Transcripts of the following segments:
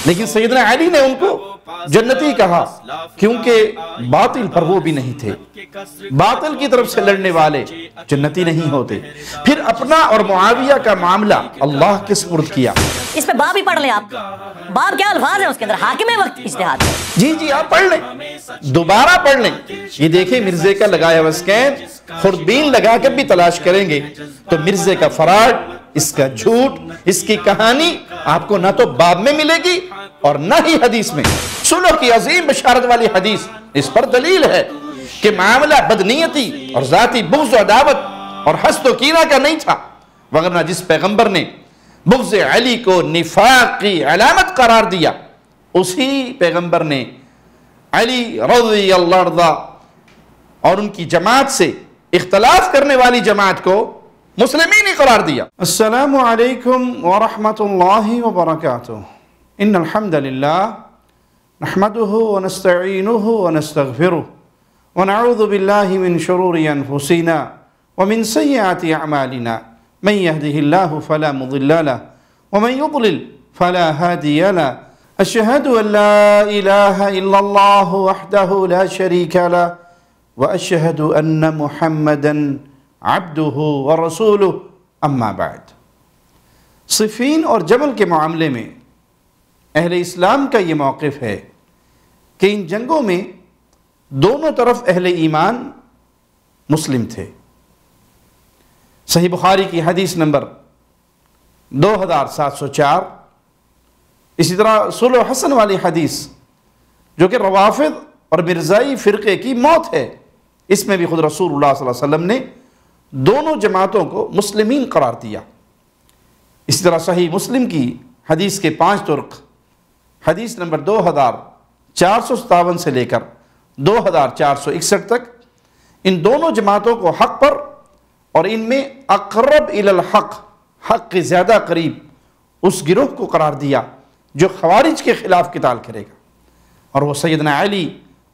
لیکن سیدنا علی نے ان کو جنتی کہا کیونکہ باطل پر وہ بھی نہیں تھے۔ باطل کی طرف سے لڑنے والے جنتی نہیں ہوتے۔ پھر اپنا اور معاویہ کا معاملہ اللہ کے سپرد کیا۔ اس پہ باب ہی پڑھ لیں آپ، باب کیا الفاظ ہیں اس کے اندر، حاکم وقت اجتہاد۔ جی آپ پڑھ لیں، دوبارہ پڑھ لیں۔ یہ دیکھیں مرزے کا لگایا ہوا اسکین، خوردبین لگا کر بھی تلاش کریں گے تو مرزے کا فراڈ، اس کا جھوٹ، اس کی کہانی آپ کو نہ تو باب میں ملے گی اور نہ ہی حدیث میں۔ صلح کی عظیم بشارت والی حدیث اس پر دلیل ہے کہ معاملہ بدنیتی اور ذاتی بغض و عداوت اور حسد و کینہ کا نہیں تھا، وگرنہ جس پیغمبر نے بغض علی کو نفاق کی علامت قرار دیا، اسی پیغمبر نے علی رضی اللہ عنہ اور ان کی جماعت سے اختلاف کرنے والی جماعت کو مسلمین ہی قرار دیا۔ السلام علیکم ورحمۃ اللہ وبرکاتہ۔ ان الحمد للہ نحمده ونستعینه ونستغفره ونعوذ باللہ من شرور انفسنا ومن سیئات اعمالنا من يهده الله فلا مضل له ومن يضلل فلا هادي له اشهد ان لا اله الا الله وحده لا شريك له واشهد ان محمدا عبده ورسوله اما بعد۔ صفین اور جمل کے معاملے میں اہل اسلام کا یہ موقف ہے کہ ان جنگوں میں دونوں طرف اہل ایمان مسلم تھے۔ صحیح بخاری کی حدیث نمبر 2704، اسی طرح صلح حسن والی حدیث جو کہ روافض اور مرزائی فرقے کی موت ہے، اس میں بھی خود رسول اللہ صلی اللہ علیہ وسلم نے دونوں جماعتوں کو مسلمین قرار دیا۔ اسی طرح صحیح مسلم کی حدیث کے 5 طرق، حدیث نمبر 2457 سے لے کر 2461 تک، ان دونوں جماعتوں کو حق پر اور ان میں اقرب الی الحق، حق کے زیادہ قریب اس گروہ کو قرار دیا جو خوارج کے خلاف قتال کرے گا، اور وہ سیدنا علی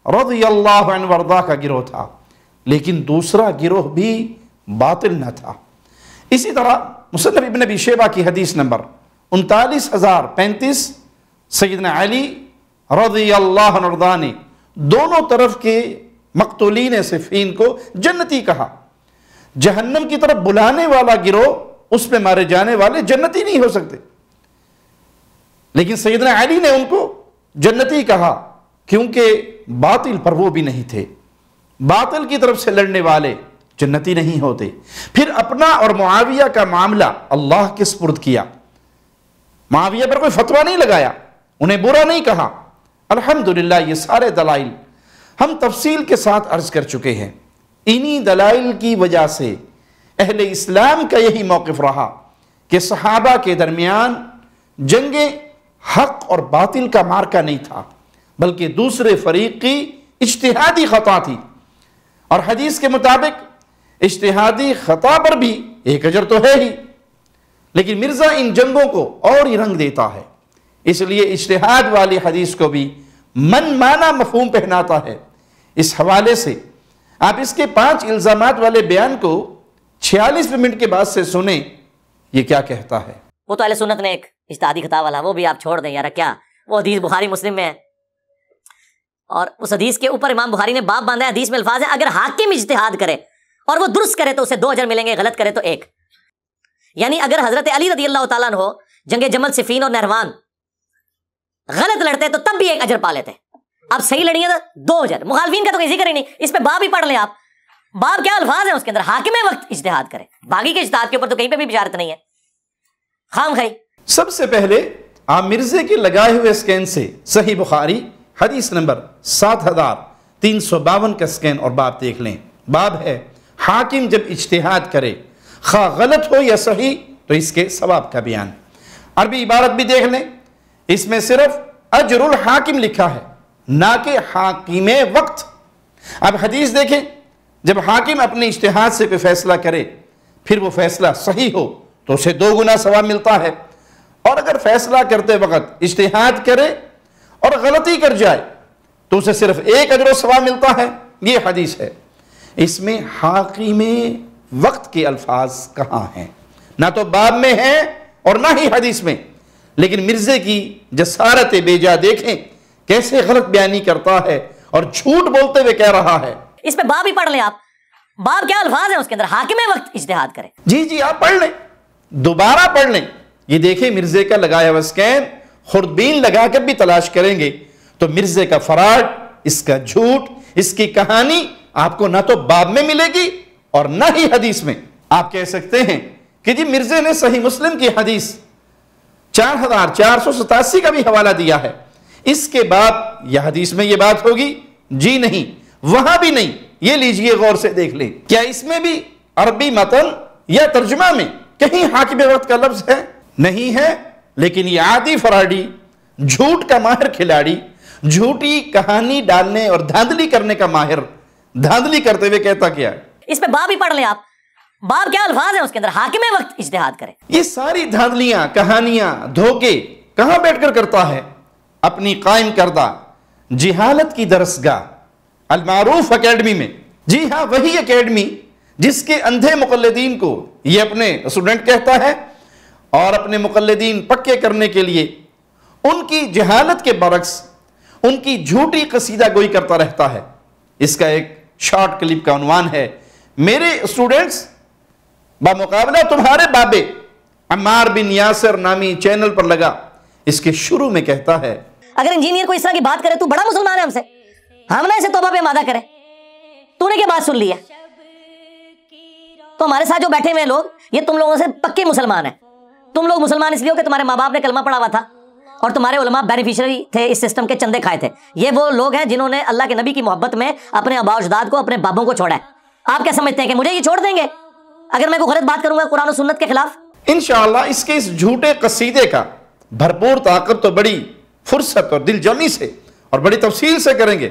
رضی اللہ عنہ وارضاہ کا گروہ تھا۔ لیکن دوسرا گروہ بھی باطل نہ تھا۔ اسی طرح مصنف ابن ابی شیبہ کی حدیث نمبر 39035، سیدنا علی رضی اللہ عنہ وارضاہ نے دونوں طرف کے مقتولین صفین کو جنتی کہا۔ جہنم کی طرف بلانے والا گروہ، اس میں مارے جانے والے جنتی نہیں ہو سکتے، لیکن سیدنا علی نے ان کو جنتی کہا کیونکہ باطل پر وہ بھی نہیں تھے۔ باطل کی طرف سے لڑنے والے جنتی نہیں ہوتے۔ پھر اپنا اور معاویہ کا معاملہ اللہ کے سپرد کیا۔ معاویہ پر کوئی فتویٰ نہیں لگایا، انہیں برا نہیں کہا۔ الحمدللہ یہ سارے دلائل ہم تفصیل کے ساتھ عرض کر چکے ہیں۔ انہی دلائل کی وجہ سے اہل اسلام کا یہی موقف رہا کہ صحابہ کے درمیان جنگ حق اور باطل کا مارکا نہیں تھا، بلکہ دوسرے فریق کی اجتہادی خطا تھی، اور حدیث کے مطابق اجتہادی خطا پر بھی ایک اجر تو ہے ہی، لیکن مرزا ان جنگوں کو اور ہی رنگ دیتا ہے۔ اس لیے اجتہاد والی حدیث کو بھی من مانا مفہوم پہناتا ہے۔ اس حوالے سے آپ اس کے 5 الزامات والے بیان کو 46 منٹ کے بعد سے سنیں، یہ کیا کہتا ہے۔ وہ تو اہل سنت نے ایک اجتہادی خطا والا، وہ بھی آپ چھوڑ دیں یار، کیا وہ حدیث بخاری مسلم میں ہے، اور اس حدیث کے اوپر امام بخاری نے باب باندھا ہے، حدیث میں الفاظ ہے اگر حاکم اجتہاد کرے اور وہ درست کرے تو اسے 2 اجر ملیں گے، غلط کرے تو 1۔ یعنی اگر حضرت علی رضی اللہ تعالیٰ عنہ جنگ جمل، صفین اور نہروان غلط لڑتے تو تب بھی 1 اجر پا لیتے، اب صحیح لڑی ہے تو 2 اجر۔ مخالفین کا تو کوئی ذکر ہی نہیں، اس پہ باب ہی پڑھ لیں آپ، باب کیا الفاظ ہیں اس کے اندر، حاکم وقت اجتہاد کرے، باغی کے اجتہاد کے اوپر تو کہیں پہ بھی بشارت نہیں ہے، خام خائی۔ سب سے پہلے آپ مرزے کے لگائے ہوئے اسکین سے صحیح بخاری حدیث نمبر 7352 کا اسکین اور باب دیکھ لیں۔ باب ہے حاکم جب اجتہاد کرے خواہ غلط ہو یا صحیح تو اس کے ثواب کا بیان۔ عربی عبارت بھی دیکھ لیں، اس میں صرف اجر الحاکم لکھا ہے، نہ کہ حاکم وقت۔ اب حدیث دیکھیں، جب حاکم اپنے اجتہاد سے کوئی فیصلہ کرے پھر وہ فیصلہ صحیح ہو تو اسے 2 گنا ثواب ملتا ہے، اور اگر فیصلہ کرتے وقت اجتہاد کرے اور غلطی کر جائے تو اسے صرف 1 اجر و ثواب ملتا ہے۔ یہ حدیث ہے، اس میں حاکم وقت کے الفاظ کہاں ہیں؟ نہ تو باب میں ہیں اور نہ ہی حدیث میں، لیکن مرزے کی جسارت بیجا دیکھیں کیسے غلط بیانی کرتا ہے اور جھوٹ بولتے ہوئے کہہ رہا ہے۔ اس پہ باب ہی پڑھ لیں آپ، باب کیا الفاظ ہیں اس کے اندر، حاکم وقت اجتہاد کرے۔ جی آپ پڑھ لیں، دوبارہ پڑھ لیں۔ یہ دیکھیں مرزے کا لگایا ہوا اسکین، خوردبین لگا کر بھی تلاش کریں گے تو مرزے کا فراڈ، اس کا جھوٹ، اس کی کہانی آپ کو نہ تو باب میں ملے گی اور نہ ہی حدیث میں۔ آپ کہہ سکتے ہیں کہ جی مرزے نے صحیح مسلم کی حدیث 4487 کا بھی حوالہ دیا ہے، اس کے بعد یہ حدیث میں یہ بات ہوگی؟ جی نہیں، وہاں بھی نہیں۔ یہ لیجئے غور سے دیکھ لیں، کیا اس میں بھی عربی متن یا ترجمہ میں کہیں حاکم وقت کا لفظ ہے؟ نہیں ہے، لیکن یہ عادی فراڈی، جھوٹ کا ماہر کھلاڑی، جھوٹی کہانی ڈالنے اور دھاندلی کرنے کا ماہر، دھاندلی کرتے ہوئے کہتا کیا ہے؟ اس پہ باب ہی پڑھ لیں آپ، باب کیا الفاظ ہیں اس کے اندر، حاکم وقت اجتہاد کرے۔ یہ ساری دھاندلیاں، کہانیاں، دھوکے کہاں بیٹھ کر کرتا ہے؟ اپنی قائم کردہ جہالت کی درسگاہ المعروف اکیڈمی میں۔ جی ہاں، وہی اکیڈمی جس کے اندھے مقلدین کو یہ اپنے اسٹوڈنٹ کہتا ہے اور اپنے مقلدین پکے کرنے کے لیے ان کی جہالت کے برعکس ان کی جھوٹی قصیدہ گوئی کرتا رہتا ہے۔ اس کا ایک شارٹ کلپ کا عنوان ہے، میرے اسٹوڈنٹس بمقابلہ تمہارے بابے، عمار بن یاسر نامی چینل پر لگا۔ اس کے شروع میں کہتا ہے، اگر انجینئر کو اس طرح کی بات کرے تو بڑا مسلمان ہے ہم سے، ہم نہ اسے توبہ پہ آمادہ کریں، تو نے کیا بات سن لی ہے؟ تو ہمارے ساتھ جو بیٹھے ہوئے لوگ یہ تم لوگوں سے پکے مسلمان ہیں۔ تم لوگ مسلمان اس لیے ہو کہ تمہارے ماں باپ نے کلمہ پڑھا ہوا تھا اور تمہارے علماء بینیفیشری تھے اس سسٹم کے، چندے کھائے تھے۔ یہ وہ لوگ ہیں جنہوں نے اللہ کے نبی کی محبت میں اپنے آباء و اجداد کو، اپنے بابوں کو چھوڑا ہے۔ آپ کیا سمجھتے ہیں کہ مجھے یہ چھوڑ دیں گے اگر میں کوئی غلط بات کروں گا قرآن و سنت کے خلاف؟ انشاءاللہ اس کے اس جھوٹے قصیدے کا بھرپور تعاقب تو بڑی فرصت اور دل جمی سے اور بڑی تفصیل سے کریں گے۔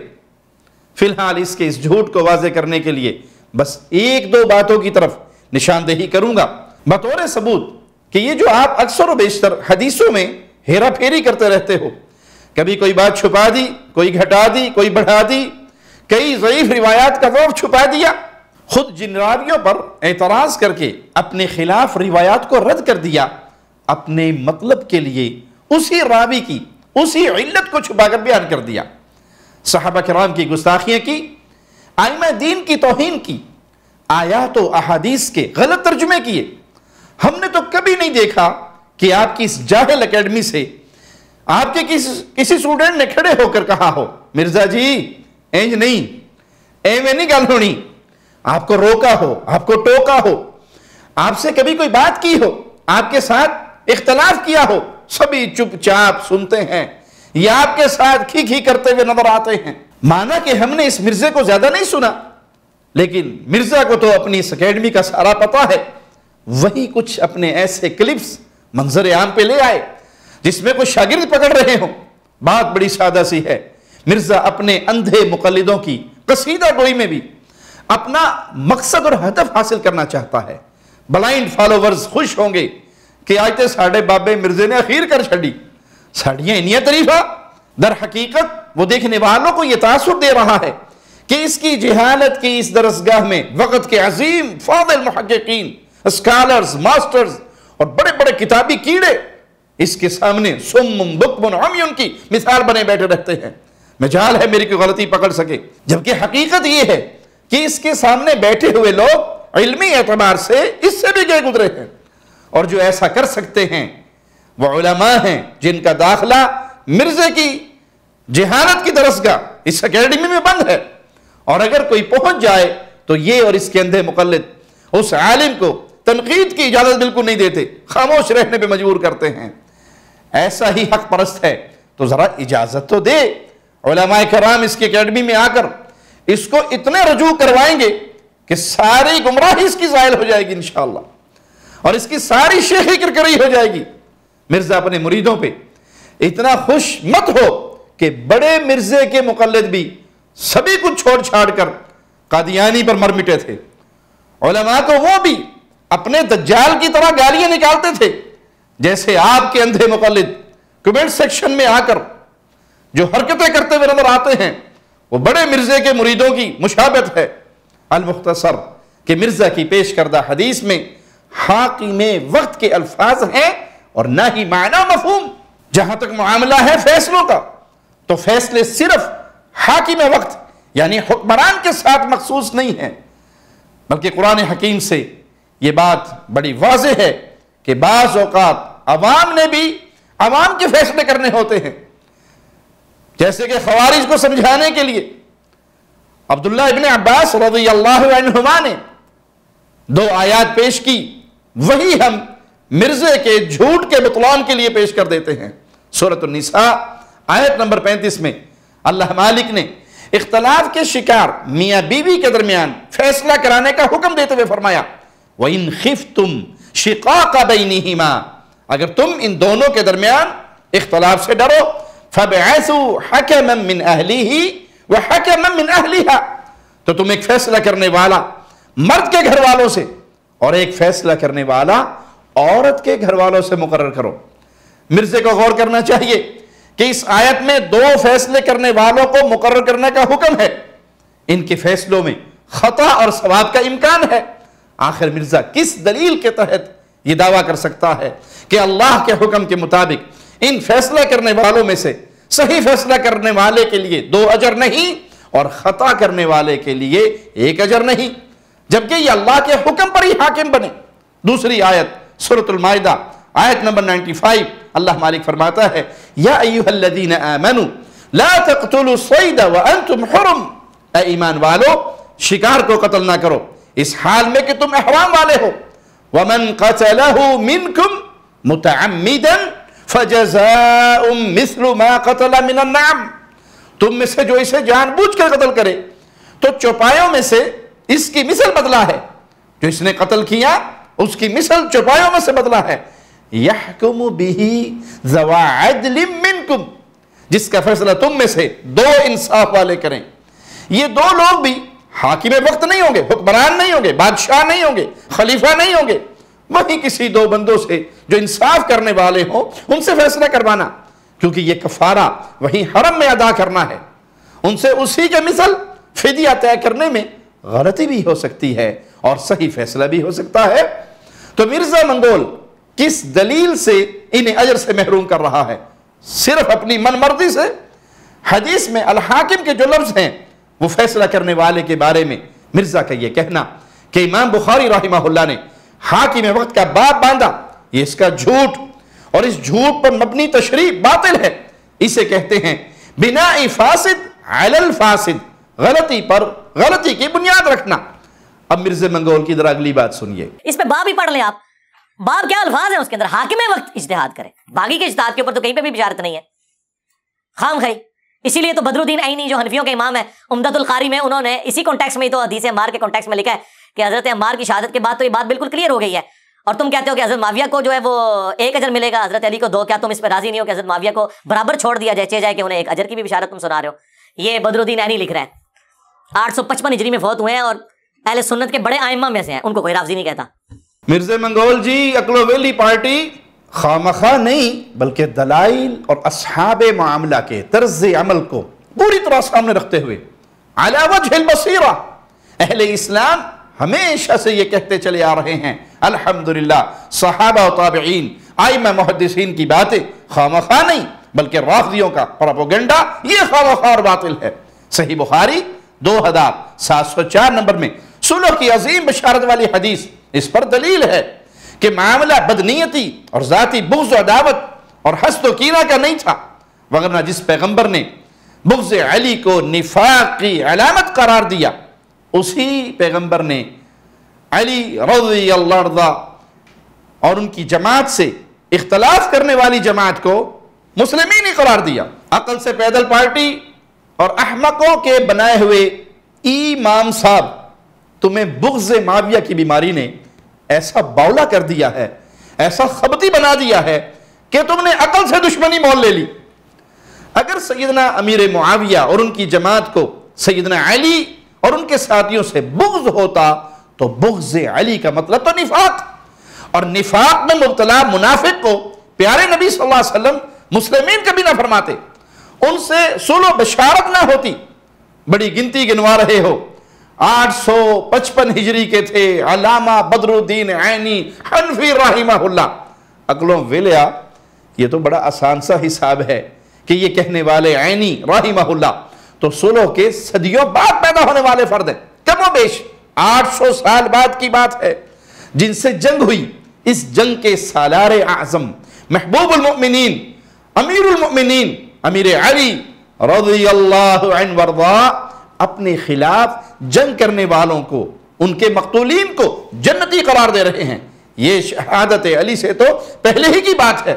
فی الحال اس کے اس جھوٹ کو واضح کرنے کے لیے بس ایک دو باتوں کی طرف نشاندہی کروں گا بطور ثبوت کہ یہ جو آپ اکثر و بیشتر حدیثوں میں ہیرا پھیری کرتے رہتے ہو، کبھی کوئی بات چھپا دی، کوئی گھٹا دی، کوئی بڑھا دی، کئی ضعیف روایات کا ذوق چھپا دیا، خود جن راویوں پر اعتراض کر کے اپنے خلاف روایات کو رد کر دیا، اپنے مطلب کے لیے اسی راوی کی اسی علت کو چھپا کر بیان کر دیا، صحابہ کرام کی گستاخیاں کی، ائمہ دین کی توہین کی، آیات و احادیث کے غلط ترجمے کیے۔ ہم نے تو کبھی نہیں دیکھا کہ آپ کی اس جاہل اکیڈمی سے آپ کے کسی اسٹوڈنٹ نے کھڑے ہو کر کہا ہو، مرزا جی اینج نہیں، ایویں نہیں گل ہونی، آپ کو روکا ہو، آپ کو ٹوکا ہو، آپ سے کبھی کوئی بات کی ہو، آپ کے ساتھ اختلاف کیا ہو، سبھی چپ چاپ سنتے ہیں یا آپ کے ساتھ کھی کھی کرتے ہوئے نظر آتے ہیں۔ مانا کہ ہم نے اس مرزے کو زیادہ نہیں سنا، لیکن مرزا کو تو اپنی اس اکیڈمی کا سارا پتا ہے۔ وہی کچھ اپنے ایسے کلپس منظر عام پہ لے آئے جس میں کچھ شاگرد پکڑ رہے ہوں۔ بات بڑی سادہ سی ہے، مرزا اپنے اندھے مقلدوں کی قصیدہ گوئی میں بھی اپنا مقصد اور ہدف حاصل کرنا چاہتا ہے۔ بلائنڈ فالوورز خوش ہوں گے کہ آج تے ساڑھے بابے مرزے نے اخیر کر چھڑی، ساڑھیاں انہیں طریفہ۔ در حقیقت وہ دیکھنے والوں کو یہ تاثر دے رہا ہے کہ اس کی جہالت کی اس درسگاہ میں وقت کے عظیم فاضل محققین، اسکالرز، ماسٹرز اور بڑے بڑے کتابی کیڑے اس کے سامنے سم بکم عمی کی مثال بنے بیٹھے رہتے ہیں۔ مجال ہے میری کوئی غلطی پکڑ سکے، جبکہ حقیقت یہ ہے کہ اس کے سامنے بیٹھے ہوئے لوگ علمی اعتبار سے اس سے بھی گئے گزرے ہیں، اور جو ایسا کر سکتے ہیں وہ علماء ہیں جن کا داخلہ مرزے کی جہالت کی درسگاہ اس اکیڈمی میں بند ہے، اور اگر کوئی پہنچ جائے تو یہ اور اس کے اندھے مقلد اس عالم کو تنقید کی اجازت بالکل نہیں دیتے، خاموش رہنے پہ مجبور کرتے ہیں۔ ایسا ہی حق پرست ہے تو ذرا اجازت تو دے۔ علماء کرام اس کی اکیڈمی میں آ کر اس کو اتنے رجوع کروائیں گے کہ ساری گمراہی اس کی زائل ہو جائے گی انشاءاللہ، اور اس کی ساری شیخی کرکری ہو جائے گی۔ مرزا اپنے مریدوں پہ اتنا خوش مت ہو کہ بڑے مرزے کے مقلد بھی سبھی کچھ چھوڑ چھاڑ کر قادیانی پر مر مٹے تھے۔ علماء کو وہ بھی اپنے دجال کی طرح گالیاں نکالتے تھے، جیسے آپ کے اندھے مقلد کمنٹ سیکشن میں آ کر جو حرکتیں کرتے ہوئے نظر آتے ہیں وہ بڑے مرزے کے مریدوں کی مشابہت ہے۔ المختصر کہ مرزا کی پیش کردہ حدیث میں حاکم وقت کے الفاظ ہیں اور نہ ہی معنی مفہوم۔ جہاں تک معاملہ ہے فیصلوں کا تو فیصلے صرف حاکم وقت یعنی حکمران کے ساتھ مخصوص نہیں ہیں، بلکہ قرآن حکیم سے یہ بات بڑی واضح ہے کہ بعض اوقات عوام نے بھی عوام کے فیصلے کرنے ہوتے ہیں، جیسے کہ خوارج کو سمجھانے کے لیے عبداللہ ابن عباس رضی اللہ عنہما نے 2 آیات پیش کی، وہی ہم مرزے کے جھوٹ کے بطلان کے لیے پیش کر دیتے ہیں۔ سورۃ النساء آیت نمبر 35 میں اللہ مالک نے اختلاف کے شکار میاں بیوی کے درمیان فیصلہ کرانے کا حکم دیتے ہوئے فرمایا وَإِنْ خِفْتُمْ شِقَاقَ بَيْنِهِمَا، اگر تم ان دونوں کے درمیان اختلاف سے ڈرو فَبْعَثُوا حَكَمًا مِّنْ أَهْلِهِ وَحَكَمًا مِّنْ أَهْلِهَا، تو تم ایک فیصلہ کرنے والا مرد کے گھر والوں سے اور ایک فیصلہ کرنے والا عورت کے گھر والوں سے مقرر کرو۔ مرزے کو غور کرنا چاہیے کہ اس آیت میں 2 فیصلے کرنے والوں کو مقرر کرنے کا حکم ہے، ان کے فیصلوں میں خطا اور ثواب کا امکان ہے۔ آخر مرزا کس دلیل کے تحت یہ دعویٰ کر سکتا ہے کہ اللہ کے حکم کے مطابق ان فیصلہ کرنے والوں میں سے صحیح فیصلہ کرنے والے کے لیے 2 اجر نہیں اور خطا کرنے والے کے لیے 1 اجر نہیں، جبکہ یہ اللہ کے حکم پر ہی حاکم بنے۔ دوسری آیت سورۃ المائدہ آیت نمبر 95 اللہ مالک فرماتا ہے یا ایھا الذین آمنوا لا تقتلوا الصید وانتم حرم، اے ایمان والو شکار کو قتل نہ کرو اس حال میں کہ تم احرام والے ہو، ومن قتلہ منکم متعمدا فجزاء مثل ما قتل من النعم، تم میں سے جو اسے جان بوجھ کر قتل کرے تو چوپایوں میں سے اس کی مثل بدلہ ہے، جو اس نے قتل کیا اس کی مثل چوپایوں میں سے بدلہ ہے۔ یحکم بہ ذوی عدل منکم، جس کا فیصلہ تم میں سے 2 انصاف والے کریں۔ یہ 2 لوگ بھی حاکم وقت نہیں ہوں گے، حکمران نہیں ہوں گے، بادشاہ نہیں ہوں گے، خلیفہ نہیں ہوں گے، وہی کسی 2 بندوں سے جو انصاف کرنے والے ہوں ان سے فیصلہ کروانا، کیونکہ یہ کفارہ وہی حرم میں ادا کرنا ہے، ان سے اسی کے مثل فدیہ طے کرنے میں غلطی بھی ہو سکتی ہے اور صحیح فیصلہ بھی ہو سکتا ہے۔ تو مرزا منگول کس دلیل سے انہیں اجر سے محروم کر رہا ہے؟ صرف اپنی من مرضی سے۔ حدیث میں الحاکم کے جو لفظ ہیں وہ فیصلہ کرنے والے کے بارے میں مرزا کا یہ کہنا کہ امام بخاری رحمہ اللہ نے حاکم وقت کا باب باندھا، یہ اس کا جھوٹ اور اس جھوٹ پر مبنی تشریح باطل ہے، اسے کہتے ہیں بناء فاسد علی الفاسد، غلطی پر غلطی کی بنیاد رکھنا۔ اب مرزا منگول کی ذرا اگلی بات سنیے، اس پہ باب ہی پڑھ لیں آپ، باب کیا الفاظ ہیں اس کے اندر، حاکم وقت اجتہاد کرے، باغی کے اجتہاد کے اوپر تو کہیں پہ بھی بشارت نہیں ہے، خام خائی۔ اسی لیے تو بدر الدین عینی جو حنفیوں کے امام ہے عمدۃ القاری میں انہوں نے اسی کانٹیکس میں ہی تو حدیث عمار کے کانٹیکس میں لکھا ہے کہ حضرت عمار کی شہادت کے بعد تو یہ بات بالکل کلیئر ہو گئی ہے، اور تم کہتے ہو کہ حضرت معاویہ کو جو ہے وہ 1 اجر ملے گا، حضرت علی کو 2، کیا تم اس پہ راضی نہیں ہو کہ حضرت معاویہ کو برابر چھوڑ دیا جائے کہ انہیں 1 اجر کی بھی بشارت تم سنا رہے ہو؟ یہ بدر الدین عینی لکھ رہے ہیں، 855 ہجری میں فوت ہوئے ہیں اور اہل سنت کے بڑے ائمہ میں سے ہیں، ان کو کوئی رافضی نہیں کہتا۔ مرزا منگول جی اکلو ویلی پارٹی خامخواہ نہیں بلکہ دلائل اور اصحاب معاملہ کے طرز عمل کو پوری طرح سامنے رکھتے ہوئے علی وجہ البصیرہ اہل اسلام ہمیشہ سے یہ کہتے چلے آ رہے ہیں الحمدللہ صحابہ و تابعین ائمہ محدثین کی باتیں خامخواہ نہیں بلکہ رافضیوں کا پروپیگنڈا یہ خامخواہ اور باطل ہے۔ صحیح بخاری 2704 نمبر میں صلح کی عظیم بشارت والی حدیث اس پر دلیل ہے کہ معاملہ بدنیتی اور ذاتی بغض و عداوت اور حسد و کینہ کا نہیں تھا، وگرنہ جس پیغمبر نے بغض علی کو نفاق کی علامت قرار دیا اسی پیغمبر نے علی رضی اللہ عنہ اور ان کی جماعت سے اختلاف کرنے والی جماعت کو مسلمین ہی قرار دیا۔ عقل سے پیدل پارٹی اور احمقوں کے بنائے ہوئے امام صاحب، تمہیں بغض معاویہ کی بیماری نے ایسا باولا کر دیا ہے، ایسا خبتی بنا دیا ہے کہ تم نے عقل سے دشمنی مول لے لی۔ اگر سیدنا امیر معاویہ اور ان کی جماعت کو سیدنا علی اور ان کے ساتھیوں سے بغض ہوتا تو بغض علی کا مطلب تو نفاق، اور نفاق میں مبتلا منافق کو پیارے نبی صلی اللہ علیہ وسلم مسلمین کبھی نہ فرماتے، ان سے صلح و بشارت نہ ہوتی۔ بڑی گنتی گنوا رہے ہو، 855 ہجری کے تھے علامہ بدر الدین عینی حنفی رحمہ اللہ، عقلوں ویلیا، یہ تو بڑا آسان سا حساب ہے کہ یہ کہنے والے عینی رحمہ اللہ تو صلح کے صدیوں بعد پیدا ہونے والے فرد ہیں، کم و بیش 800 سال بعد کی بات ہے جن سے جنگ ہوئی۔ اس جنگ کے سالار اعظم محبوب المؤمنین امیر المؤمنین امیر علی رضی اللہ عنہ وارضاہ اپنے خلاف جنگ کرنے والوں کو، ان کے مقتولین کو جنتی قرار دے رہے ہیں۔ یہ شہادت علی سے تو پہلے ہی کی بات ہے،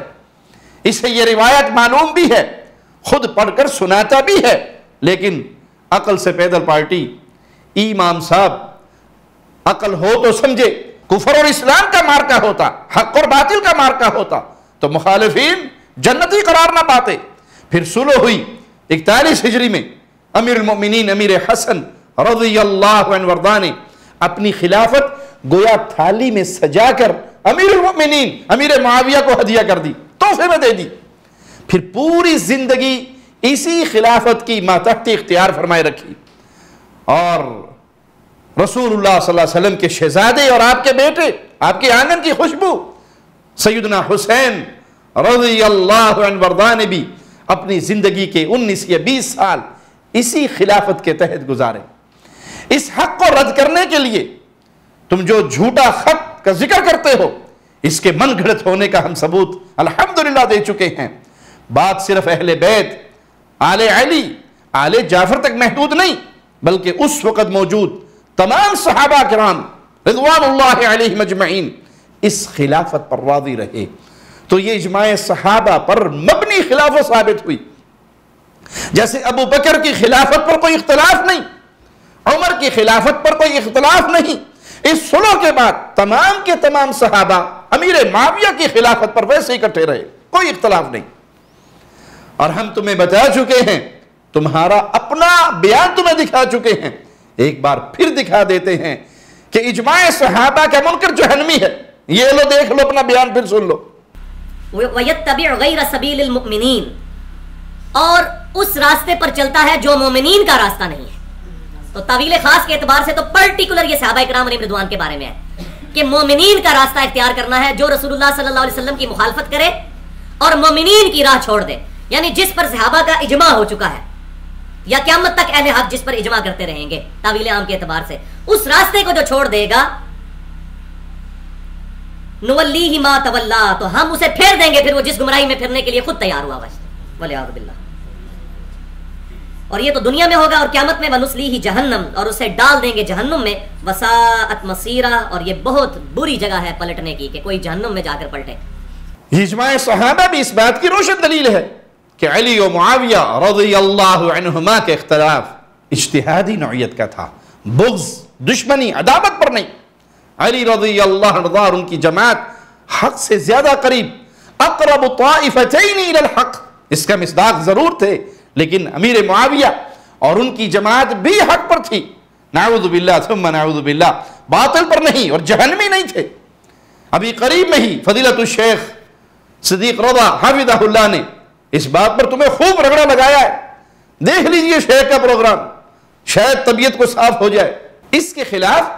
اسے یہ روایت معلوم بھی ہے، خود پڑھ کر سناتا بھی ہے، لیکن عقل سے پیدل پارٹی امام صاحب عقل ہو تو سمجھے کفر اور اسلام کا مارکا ہوتا، حق اور باطل کا مارکا ہوتا تو مخالفین جنتی قرار نہ پاتے۔ پھر صلح ہوئی 41 ہجری میں، امیر المؤمنین امیر حسن رضی اللہ عنہ وارضاہ نے اپنی خلافت گویا تھالی میں سجا کر امیر المؤمنین امیر معاویہ کو ہدیہ کر دی، تحفے میں دے دی۔ پھر پوری زندگی اسی خلافت کی ماتحت اختیار فرمائے رکھی، اور رسول اللہ صلی اللہ علیہ وسلم کے شہزادے اور آپ کے بیٹے، آپ کے آنگن کی خوشبو سیدنا حسین رضی اللہ عنہ وارضاہ نے بھی اپنی زندگی کے 19 یا 20 سال اسی خلافت کے تحت گزارے۔ اس حق کو رد کرنے کے لیے تم جو جھوٹا خط کا ذکر کرتے ہو، اس کے من گھڑت ہونے کا ہم ثبوت الحمدللہ دے چکے ہیں۔ بات صرف اہل بیت، آل علی، آل جعفر تک محدود نہیں، بلکہ اس وقت موجود تمام صحابہ کرام رضوان اللہ علیہم اجمعین اس خلافت پر راضی رہے۔ تو یہ اجماع صحابہ پر مبنی خلافت ثابت ہوئی۔ جیسے ابو بکر کی خلافت پر کوئی اختلاف نہیں، عمر کی خلافت پر کوئی اختلاف نہیں، اس صلح کے بعد تمام کے تمام صحابہ امیر معاویہ کی خلافت پر ویسے اکٹھے رہے، کوئی اختلاف نہیں۔ اور ہم تمہیں بتا چکے ہیں، تمہارا اپنا بیان تمہیں دکھا چکے ہیں، ایک بار پھر دکھا دیتے ہیں کہ اجماع صحابہ کا منکر جہنمی ہے۔ یہ لو دیکھ لو، اپنا بیان پھر سن لو۔ وَيَتَّبِعْ غَيْرَ سَبِيلِ الْمُؤْمِنِينَ، اور اس راستے پر چلتا ہے جو مومنین کا راستہ نہیں ہے۔ تو طویل خاص کے اعتبار سے تو پرٹیکولر یہ صحابہ کرام علیہم رضوان کے بارے میں ہے کہ مومنین کا راستہ اختیار کرنا ہے، جو رسول اللہ صلی اللہ علیہ وسلم کی مخالفت کرے اور مومنین کی راہ چھوڑ دے، یعنی جس پر صحابہ کا اجماع ہو چکا ہے یا قیامت تک اہل حق جس پر اجماع کرتے رہیں گے طویل عام کے اعتبار سے، اس راستے کو جو چھوڑ دے گا نولیہ ما تولا، تو ہم اسے پھیر دیں گے، پھر وہ جس گمراہی میں پھرنے کے لیے خود تیار ہوا والعیاذ باللہ۔ اور یہ تو دنیا میں ہوگا، اور قیامت میں وَنُصْلِيهِ جہنم، اور اسے ڈال دیں گے جہنم میں، وَسَاءَتْ مَصِيرًا، اور یہ بہت بری جگہ ہے پلٹنے کی کہ کوئی جہنم میں جا کر پلٹے۔ اجماع صحابہ بھی اس بات کی روشن دلیل ہے کہ علی و معاویہ رضی اللہ عنہما کے اختلاف اجتہادی نوعیت کا تھا، بغض، دشمنی، عداوت پر نہیں۔ علی رضی اللہ عنہ اور ان کی جماعت حق سے زیادہ قریب، اقرب طائفتین الی الحق، اس کا مصداق ضرور تھے، لیکن امیر معاویہ اور ان کی جماعت بھی حق پر تھی، نعوذ باللہ ثم نعوذ باللہ، باطل پر نہیں اور جہنمی نہیں تھے۔ ابھی قریب میں ہی فضیلت الشیخ صدیق رضا حفظہ اللہ نے اس بات پر تمہیں خوب رگڑا لگایا ہے، دیکھ لیجئے شیخ کا پروگرام، شاید طبیعت کو صاف ہو جائے۔ اس کے خلاف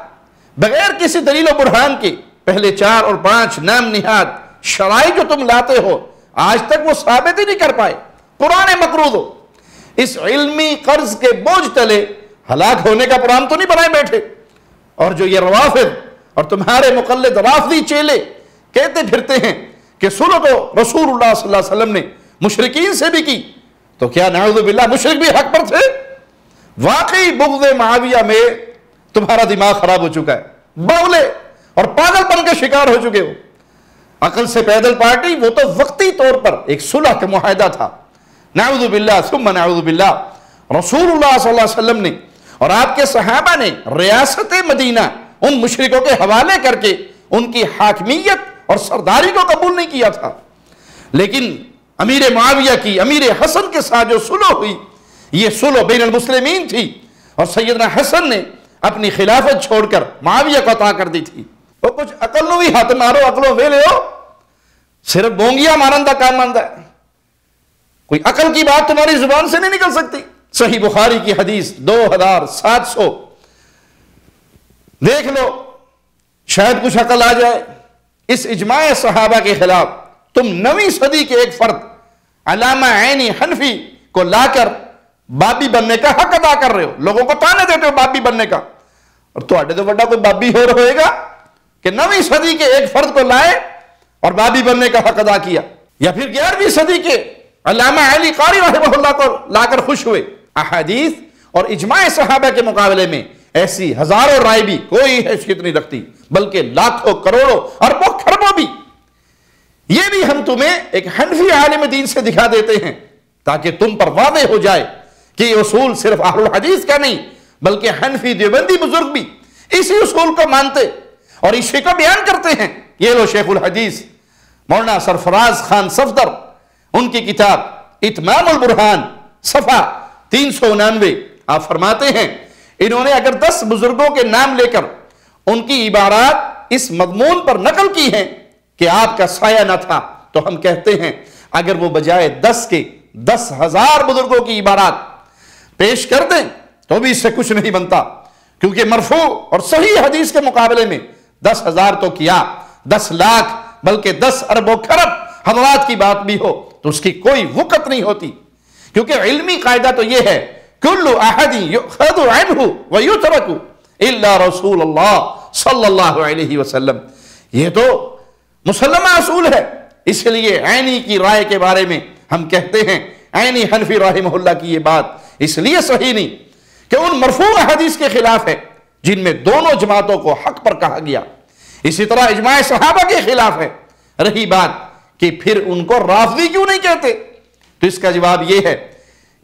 بغیر کسی دلیل و برہان کے پہلے 4 اور 5 نام نہاد شرائع جو تم لاتے ہو، آج تک وہ ثابت ہی نہیں کر پائے، قرآن مقروض ہو۔ اس علمی قرض کے بوجھ تلے ہلاک ہونے کا پرام تو نہیں بنائے بیٹھے۔ اور جو یہ روافض اور تمہارے مقلد رافضی چیلے کہتے پھرتے ہیں کہ صلح تو رسول اللہ صلی اللہ علیہ وسلم نے مشرکین سے بھی کی، تو کیا نعوذ باللہ مشرک بھی حق پر تھے؟ واقعی بغض معاویہ میں تمہارا دماغ خراب ہو چکا ہے، باولے اور پاگل پن کے شکار ہو چکے ہو۔ عقل سے پیدل پارٹی وہ تو وقتی طور پر ایک صلح کا معاہدہ تھا، نعوذ باللہ ثم نعوذ باللہ۔ رسول اللہ صلی اللہ علیہ وسلم نے اور آپ کے صحابہ نے ریاست مدینہ ان مشرکوں کے حوالے کر کے ان کی حاکمیت اور سرداری کو قبول نہیں کیا تھا، لیکن امیر معاویہ کی امیر حسن کے ساتھ جو صلح ہوئی، یہ صلح بین المسلمین تھی، اور سیدنا حسن نے اپنی خلافت چھوڑ کر معاویہ کو عطا کر دی تھی۔ وہ کچھ عقل نو بھی ہاتھ مارو، عقلوں ویلے ہو، صرف بونگیا مانندہ کام ماندہ ہے، کوئی عقل کی بات تمہاری زبان سے نہیں نکل سکتی۔ صحیح بخاری کی حدیث 2700 دیکھ لو، شاید کچھ عقل آ جائے۔ اس اجماع صحابہ کے خلاف تم 9ویں صدی کے ایک فرد علامہ عینی حنفی کو لا کر بابی بننے کا حق ادا کر رہے ہو، لوگوں کو تانے دیتے ہو بابی بننے کا، اور تو بڑا کوئی بابی ہو رہے گا کہ 9ویں صدی کے ایک فرد کو لائے اور بابی بننے کا حق ادا کیا؟ یا پھر 11ویں صدی کے علامہ علی قاری رحمہ اللہ کو لا کر خوش ہوئے؟ احادیث اور اجماع صحابہ کے مقابلے میں ایسی ہزاروں رائے بھی کوئی حیثیت نہیں رکھتی، بلکہ لاکھوں کروڑوں اربوں خربوں بھی۔ یہ بھی ہم تمہیں ایک حنفی عالم دین سے دکھا دیتے ہیں تاکہ تم پر واضح ہو جائے کہ یہ اصول صرف اہل الحدیث کا نہیں بلکہ حنفی دیوبندی بزرگ بھی اسی اصول کو مانتے اور اسی کو بیان کرتے ہیں۔ یہ لو شیخ الحدیث مولانا سرفراز خان صفدر، ان کی کتاب اتمام البرہان صفحہ 389، آپ فرماتے ہیں انہوں نے اگر 10 بزرگوں کے نام لے کر ان کی عبارات اس مضمون پر نقل کی ہیں کہ آپ کا سایہ نہ تھا، تو ہم کہتے ہیں اگر وہ بجائے 10 کے 10,000 بزرگوں کی عبارات پیش کر دیں تو بھی اس سے کچھ نہیں بنتا، کیونکہ مرفوع اور صحیح حدیث کے مقابلے میں 10,000 تو کیا 10 لاکھ بلکہ 10 ارب و خرب حضرات کی بات بھی ہو تو اس کی کوئی وقت نہیں ہوتی، کیونکہ علمی قاعدہ تو یہ ہے کل احد یؤخذ عنہ ویترک الا رسول اللہ صلی اللہ علیہ وسلم، یہ تو مسلمہ اصول ہے۔ اس لیے عینی کی رائے کے بارے میں ہم کہتے ہیں عینی حنفی رحمہ اللہ کی یہ بات اس لیے صحیح نہیں کہ ان مرفوع حدیث کے خلاف ہے جن میں دونوں جماعتوں کو حق پر کہا گیا، اسی طرح اجماع صحابہ کے خلاف ہے۔ رہی بات کہ پھر ان کو رافضی کیوں نہیں کہتے، تو اس کا جواب یہ ہے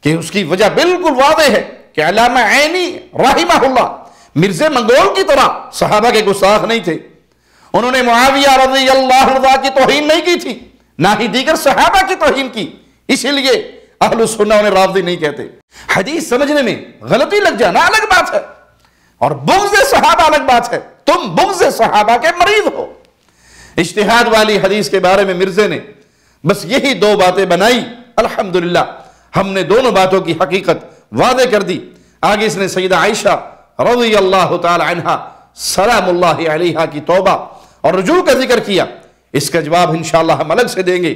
کہ اس کی وجہ بالکل واضح ہے کہ علامہ عینی رحمہ اللہ مرزا منگول کی طرح صحابہ کے گستاخ نہیں تھے، انہوں نے معاویہ رضی اللہ عنہ کی توہین نہیں کی تھی، نہ ہی دیگر صحابہ کی توہین کی، اسی لیے اہل السنہ انہیں رافضی نہیں کہتے۔ حدیث سمجھنے میں غلطی لگ جانا الگ بات ہے اور بغض صحابہ الگ بات ہے، تم بغض صحابہ کے مریض ہو۔ اجتہاد والی حدیث کے بارے میں مرزا نے بس یہی 2 باتیں بنائی، الحمدللہ ہم نے دونوں باتوں کی حقیقت واضح کر دی۔ آگے اس نے سیدہ عائشہ رضی اللہ تعالی عنہ سلام اللہ علیہا کی توبہ اور رجوع کا ذکر کیا، اس کا جواب انشاءاللہ ہم الگ سے دیں گے۔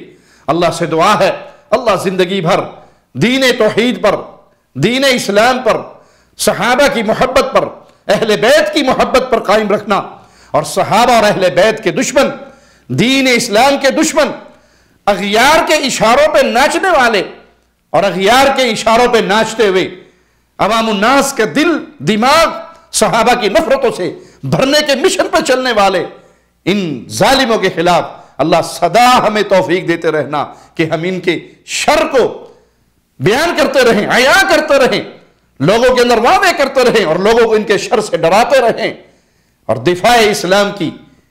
اللہ سے دعا ہے اللہ زندگی بھر دین توحید پر، دین اسلام پر، صحابہ کی محبت پر، اہل بیت کی محبت پر قائم رکھنا، اور صحابہ اور اہل بیت کے دشمن، دین اسلام کے دشمن، اغیار کے اشاروں پہ ناچنے والے اور اغیار کے اشاروں پہ ناچتے ہوئے عوام الناس کا دل دماغ صحابہ کی نفرتوں سے بھرنے کے مشن پر چلنے والے ان ظالموں کے خلاف اللہ سدا ہمیں توفیق دیتے رہنا کہ ہم ان کے شر کو بیان کرتے رہیں، عیاں کرتے رہیں، لوگوں کے اندر واضح کرتے رہیں اور لوگوں کو ان کے شر سے ڈراتے رہیں، اور دفاع اسلام کی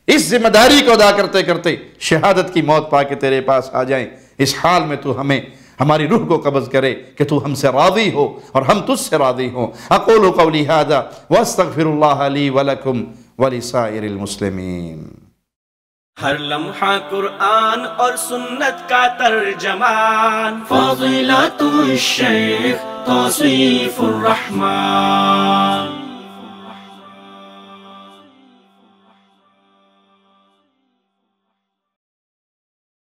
اس ذمہ داری کو ادا کرتے کرتے شہادت کی موت پا کے تیرے پاس آ جائیں۔ اس حال میں تو ہمیں ہماری روح کو قبض کرے کہ تو ہم سے راضی ہو اور ہم تجھ سے راضی ہوں۔ اقول قولی ھذا واستغفر اللہ لی ولکم ولسائر المسلمین۔ ہر لمحہ قرآن اور سنت کا ترجمان، فضیلت الشیخ توصیف الرحمان۔